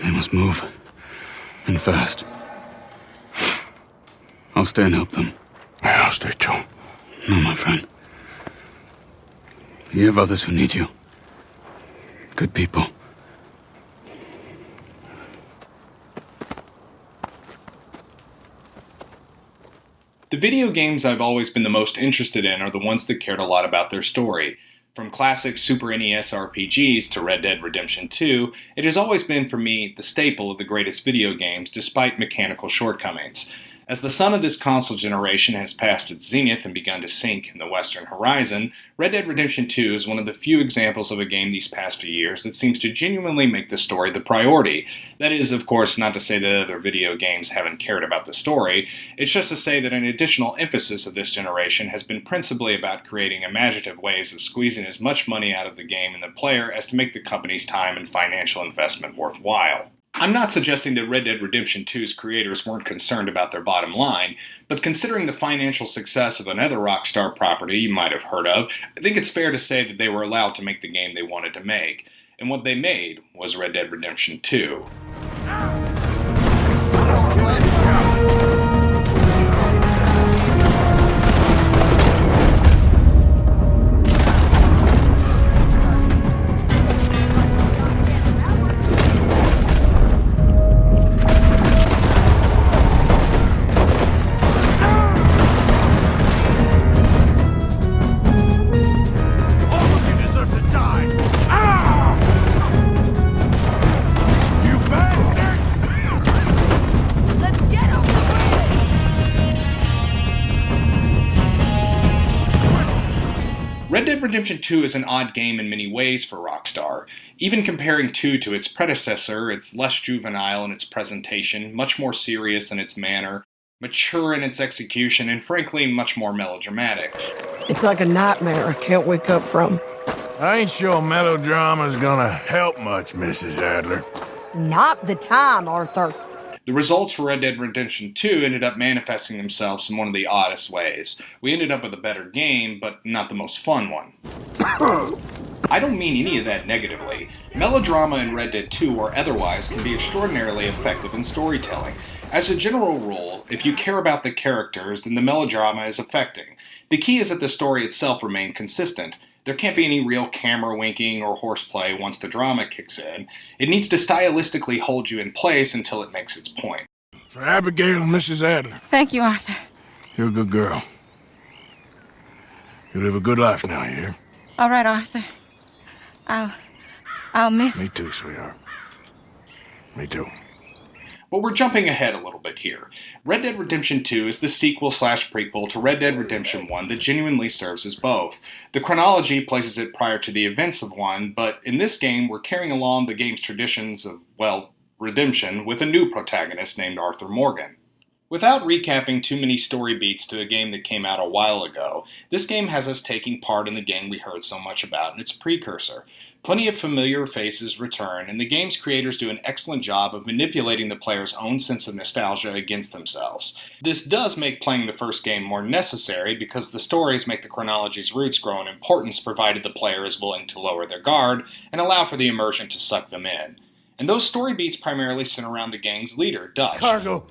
They must move. And fast. I'll stay and help them. Yeah, I'll stay too. No, my friend. You have others who need you. Good people. The video games I've always been the most interested in are the ones that cared a lot about their story. From classic Super NES RPGs to Red Dead Redemption 2, it has always been for me the staple of the greatest video games despite mechanical shortcomings. As the sun of this console generation has passed its zenith and begun to sink in the western horizon, Red Dead Redemption 2 is one of the few examples of a game these past few years that seems to genuinely make the story the priority. That is, of course, not to say that other video games haven't cared about the story, it's just to say that an additional emphasis of this generation has been principally about creating imaginative ways of squeezing as much money out of the game and the player as to make the company's time and financial investment worthwhile. I'm not suggesting that Red Dead Redemption 2's creators weren't concerned about their bottom line, but considering the financial success of another Rockstar property you might have heard of, I think it's fair to say that they were allowed to make the game they wanted to make. And what they made was Red Dead Redemption 2. Red Dead Redemption 2 is an odd game in many ways for Rockstar. Even comparing 2 to its predecessor, it's less juvenile in its presentation, much more serious in its manner, mature in its execution, and frankly, much more melodramatic. It's like a nightmare I can't wake up from. I ain't sure melodrama's gonna help much, Mrs. Adler. Not the time, Arthur. The results for Red Dead Redemption 2 ended up manifesting themselves in one of the oddest ways. We ended up with a better game, but not the most fun one. I don't mean any of that negatively. Melodrama in Red Dead 2 or otherwise can be extraordinarily effective in storytelling. As a general rule, if you care about the characters, then the melodrama is affecting. The key is that the story itself remain consistent. There can't be any real camera winking or horseplay once the drama kicks in. It needs to stylistically hold you in place until it makes its point. For Abigail and Mrs. Adler. Thank you, Arthur. You're a good girl. You live a good life now, you hear? All right, Arthur. I'll miss... Me too, sweetheart. Me too. But we're jumping ahead a little bit here. Red Dead Redemption 2 is the sequel/prequel to Red Dead Redemption 1 that genuinely serves as both. The chronology places it prior to the events of 1, but in this game we're carrying along the game's traditions of, well, redemption with a new protagonist named Arthur Morgan. Without recapping too many story beats to a game that came out a while ago, this game has us taking part in the game we heard so much about in its precursor. Plenty of familiar faces return, and the game's creators do an excellent job of manipulating the player's own sense of nostalgia against themselves. This does make playing the first game more necessary because the stories make the chronology's roots grow in importance provided the player is willing to lower their guard and allow for the immersion to suck them in. And those story beats primarily center around the gang's leader, Dutch. Cargo,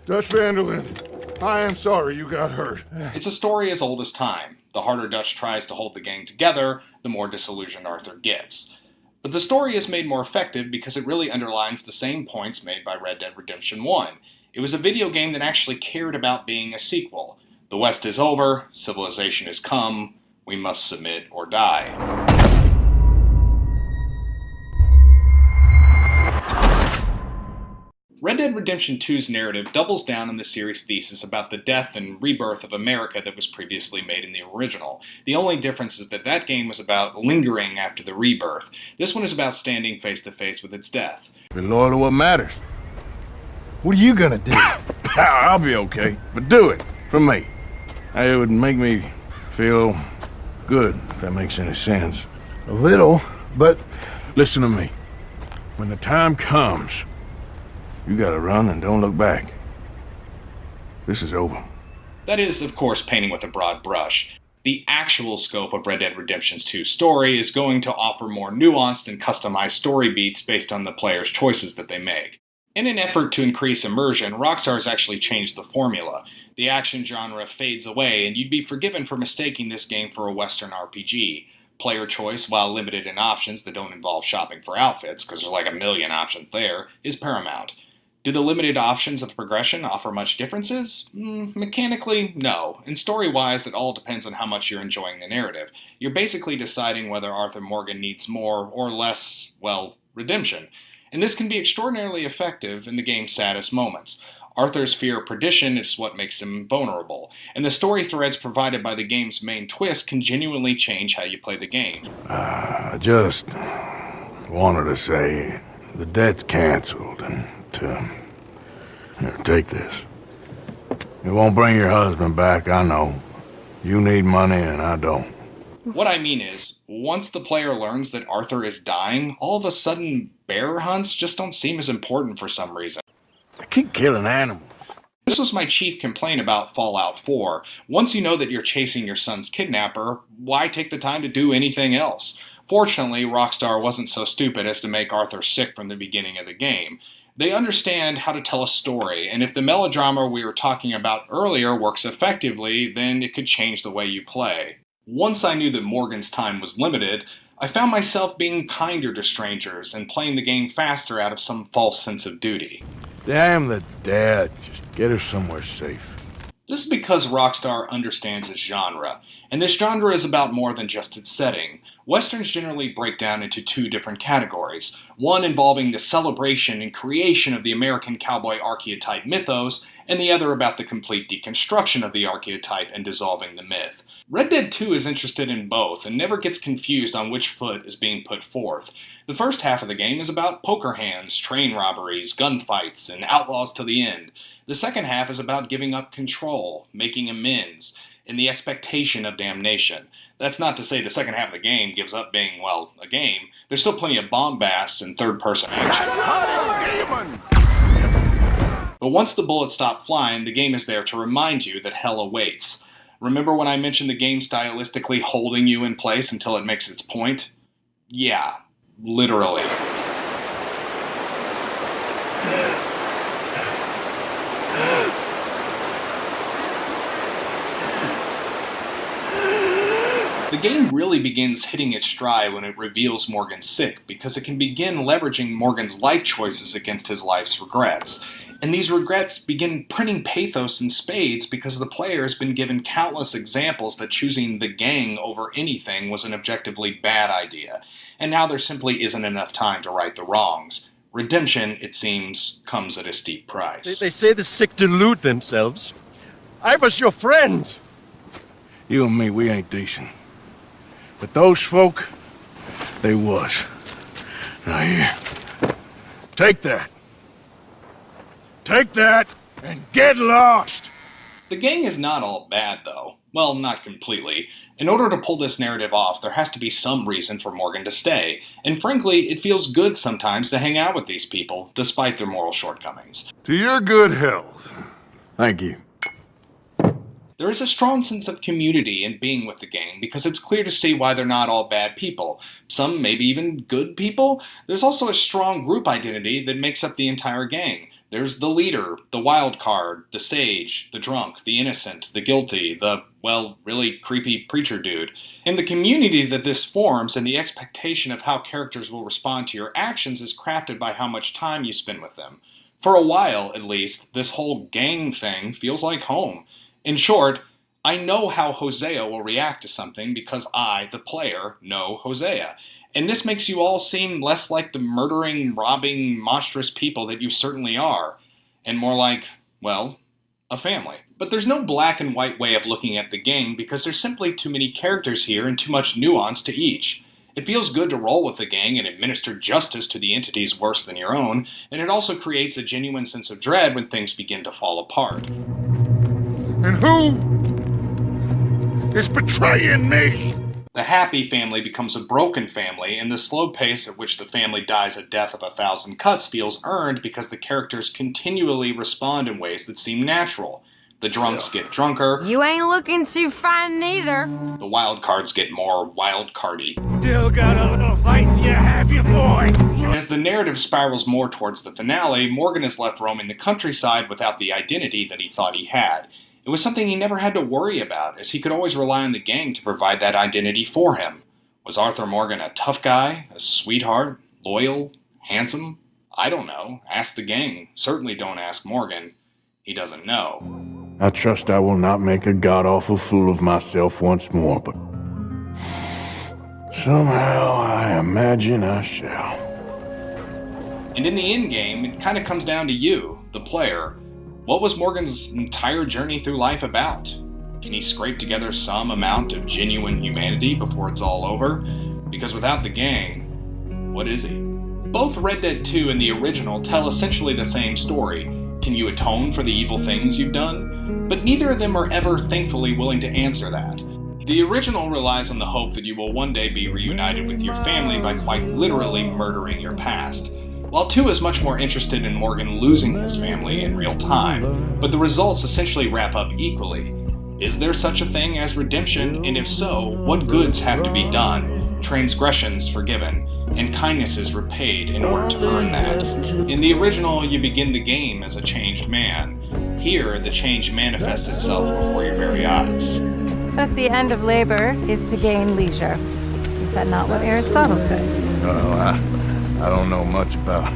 Dutch Vanderlyn. I am sorry you got hurt. It's a story as old as time. The harder Dutch tries to hold the gang together, the more disillusioned Arthur gets. But the story is made more effective because it really underlines the same points made by Red Dead Redemption 1. It was a video game that actually cared about being a sequel. The West is over, civilization has come, we must submit or die. Red Dead Redemption 2's narrative doubles down on the series' thesis about the death and rebirth of America that was previously made in the original. The only difference is that that game was about lingering after the rebirth. This one is about standing face to face with its death. Be loyal to what matters. What are you gonna do? I'll be okay, but do it for me. It would make me feel good, if that makes any sense. A little, but... Listen to me. When the time comes, you gotta run and don't look back. This is over. That is, of course, painting with a broad brush. The actual scope of Red Dead Redemption 2's story is going to offer more nuanced and customized story beats based on the player's choices that they make. In an effort to increase immersion, Rockstar has actually changed the formula. The action genre fades away, and you'd be forgiven for mistaking this game for a Western RPG. Player choice, while limited in options that don't involve shopping for outfits, because there's like a million options there, is paramount. Do the limited options of progression offer much differences? Mechanically, no. And story-wise, it all depends on how much you're enjoying the narrative. You're basically deciding whether Arthur Morgan needs more or less, well, redemption. And this can be extraordinarily effective in the game's saddest moments. Arthur's fear of perdition is what makes him vulnerable, and the story threads provided by the game's main twist can genuinely change how you play the game. I just wanted to say the debt's canceled, and here, take this. It won't bring your husband back, I know. You need money and I don't. What I mean is, once the player learns that Arthur is dying, all of a sudden bear hunts just don't seem as important for some reason. I keep killing animals. This was my chief complaint about Fallout 4. Once you know that you're chasing your son's kidnapper, why take the time to do anything else? Fortunately, Rockstar wasn't so stupid as to make Arthur sick from the beginning of the game. They understand how to tell a story, and if the melodrama we were talking about earlier works effectively, then it could change the way you play. Once I knew that Morgan's time was limited, I found myself being kinder to strangers and playing the game faster out of some false sense of duty. Damn the dad. Just get her somewhere safe. This is because Rockstar understands its genre, and this genre is about more than just its setting. Westerns generally break down into two different categories, one involving the celebration and creation of the American cowboy archetype mythos, and the other about the complete deconstruction of the archetype and dissolving the myth. Red Dead 2 is interested in both, and never gets confused on which foot is being put forth. The first half of the game is about poker hands, train robberies, gunfights, and outlaws to the end. The second half is about giving up control, making amends, and the expectation of damnation. That's not to say the second half of the game gives up being, well, a game. There's still plenty of bombast and third-person action. But once the bullets stop flying, the game is there to remind you that hell awaits. Remember when I mentioned the game stylistically holding you in place until it makes its point? Yeah, literally. The game really begins hitting its stride when it reveals Morgan's sick, because it can begin leveraging Morgan's life choices against his life's regrets. And these regrets begin printing pathos in spades because the player has been given countless examples that choosing the gang over anything was an objectively bad idea. And now there simply isn't enough time to right the wrongs. Redemption, it seems, comes at a steep price. They say the sick delude themselves. I was your friend! You and me, we ain't decent. But those folk, they was. Now here, take that. Take that and get lost! The gang is not all bad, though. Well, not completely. In order to pull this narrative off, there has to be some reason for Morgan to stay. And frankly, it feels good sometimes to hang out with these people, despite their moral shortcomings. To your good health. Thank you. There is a strong sense of community in being with the gang because it's clear to see why they're not all bad people. Some maybe even good people. There's also a strong group identity that makes up the entire gang. There's the leader, the wild card, the sage, the drunk, the innocent, the guilty, the, well, really creepy preacher dude. And the community that this forms and the expectation of how characters will respond to your actions is crafted by how much time you spend with them. For a while, at least, this whole gang thing feels like home. In short, I know how Hosea will react to something because I, the player, know Hosea. And this makes you all seem less like the murdering, robbing, monstrous people that you certainly are, and more like, well, a family. But there's no black and white way of looking at the game because there's simply too many characters here and too much nuance to each. It feels good to roll with the gang and administer justice to the entities worse than your own, and it also creates a genuine sense of dread when things begin to fall apart. And who is betraying me? The happy family becomes a broken family, and the slow pace at which the family dies a death of 1,000 cuts feels earned because the characters continually respond in ways that seem natural. The drunks get drunker. You ain't looking too fine neither. The wild cards get more wild cardy. Still got a little fight in you, have you, boy? As the narrative spirals more towards the finale, Morgan is left roaming the countryside without the identity that he thought he had. It was something he never had to worry about, as he could always rely on the gang to provide that identity for him. Was Arthur Morgan a tough guy, a sweetheart, loyal, handsome? I don't know. Ask the gang. Certainly don't ask Morgan. He doesn't know. I trust I will not make a god-awful fool of myself once more, but somehow I imagine I shall. And in the endgame, it kind of comes down to you, the player. What was Morgan's entire journey through life about? Can he scrape together some amount of genuine humanity before it's all over? Because without the gang, what is he? Both Red Dead 2 and the original tell essentially the same story. Can you atone for the evil things you've done? But neither of them are ever thankfully willing to answer that. The original relies on the hope that you will one day be reunited with your family by quite literally murdering your past. While 2 is much more interested in Morgan losing his family in real time, but the results essentially wrap up equally. Is there such a thing as redemption, and if so, what goods have to be done, transgressions forgiven, and kindnesses repaid in order to earn that? In the original, you begin the game as a changed man. Here, the change manifests itself before your very eyes. But the end of labor is to gain leisure. Is that not what Aristotle said? Well, I don't know much about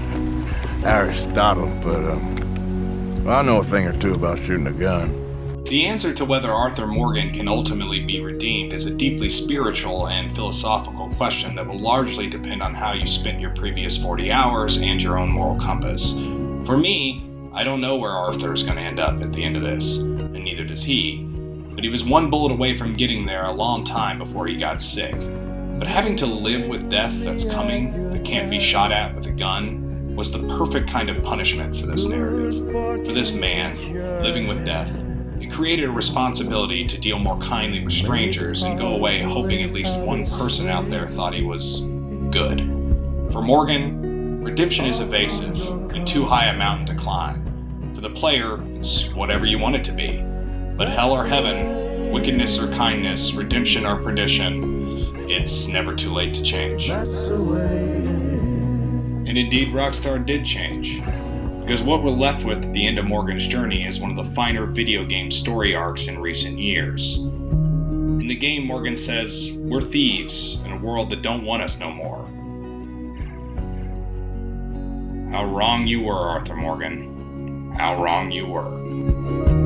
Aristotle, but I know a thing or two about shooting a gun. The answer to whether Arthur Morgan can ultimately be redeemed is a deeply spiritual and philosophical question that will largely depend on how you spent your previous 40 hours and your own moral compass. For me, I don't know where Arthur's going to end up at the end of this, and neither does he. But he was one bullet away from getting there a long time before he got sick. But having to live with death that's coming, that can't be shot at with a gun, was the perfect kind of punishment for this narrative. For this man, living with death, it created a responsibility to deal more kindly with strangers and go away hoping at least one person out there thought he was good. For Morgan, redemption is evasive and too high a mountain to climb. For the player, it's whatever you want it to be. But hell or heaven, wickedness or kindness, redemption or perdition, it's never too late to change. And indeed, Rockstar did change. Because what we're left with at the end of Morgan's journey is one of the finer video game story arcs in recent years. In the game, Morgan says, "We're thieves in a world that don't want us no more." How wrong you were, Arthur Morgan. How wrong you were.